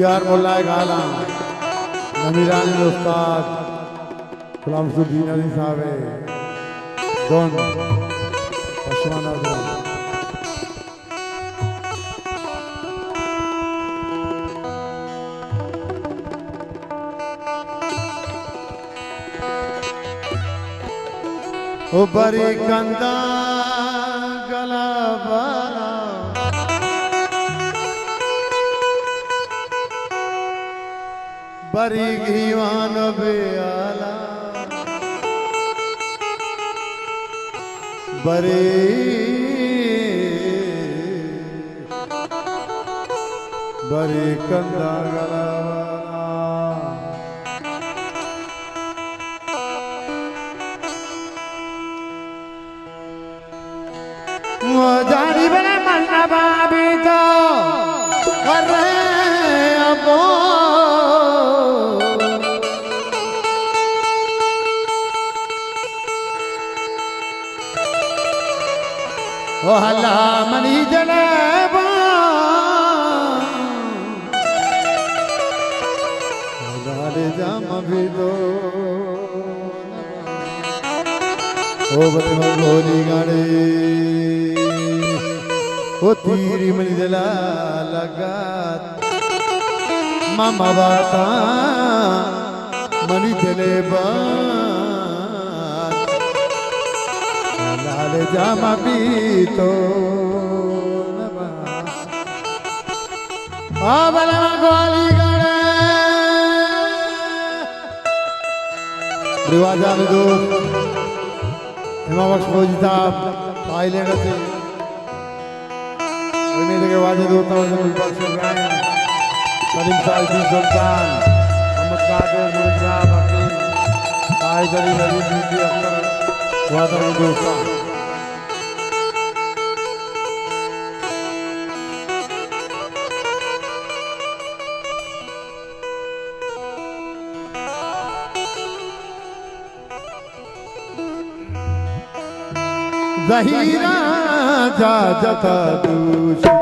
यार मोल्ला गाला नमीरानी उस्ताद गुलामसुद्दीन अली साहब दोन पशवाना दोन ओ बरी कंदा गला बाला बरी घीवान बेआला बरी बरी कंदा गला जानी बने मन्ना बाबी तो अरे अबो ओ हल्ला मनी जनेबा गाले जाम भी दो ओ बड़े भोली गाड़े ओ तीरी मनी जला लगा मामा बाता मनी जले लाल जामा भी तो बला गोली गणे रिवाजा में दो हिमा बख्श फौजी साहब आई ले गए थे मेरे के वाजे दो इब्राहिम करीम साहिब सुल्तान मोहम्मद कादिर मुर्ग साहब हकीम कायद अली नजीब बीबी अख्तर वादा दोस्तान ज़हीरा जा जता दूषी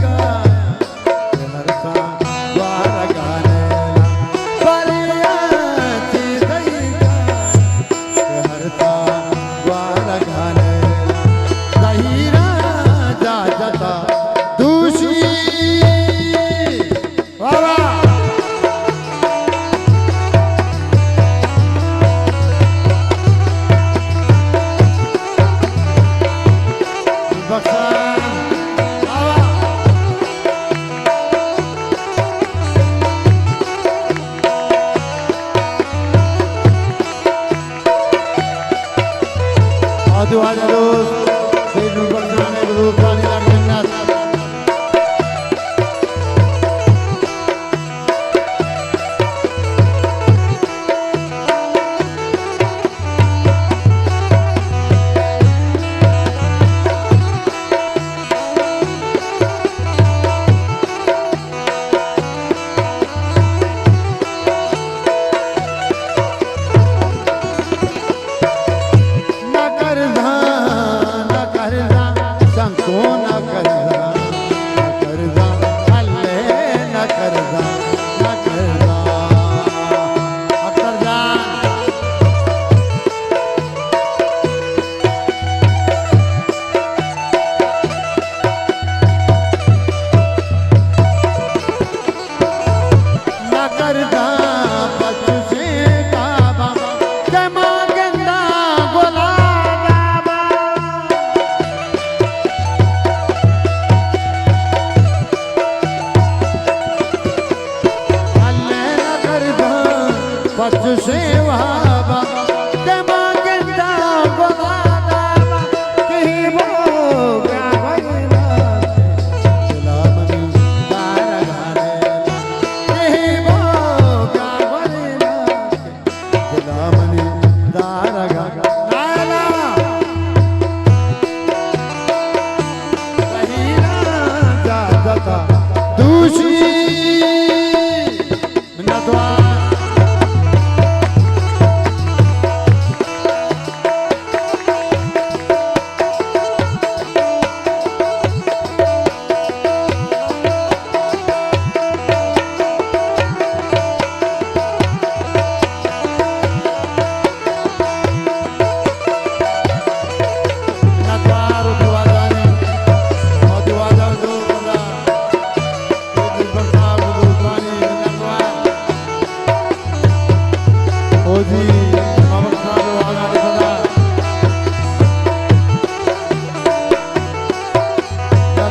का जाता दूषी बाबा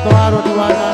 Tuaro,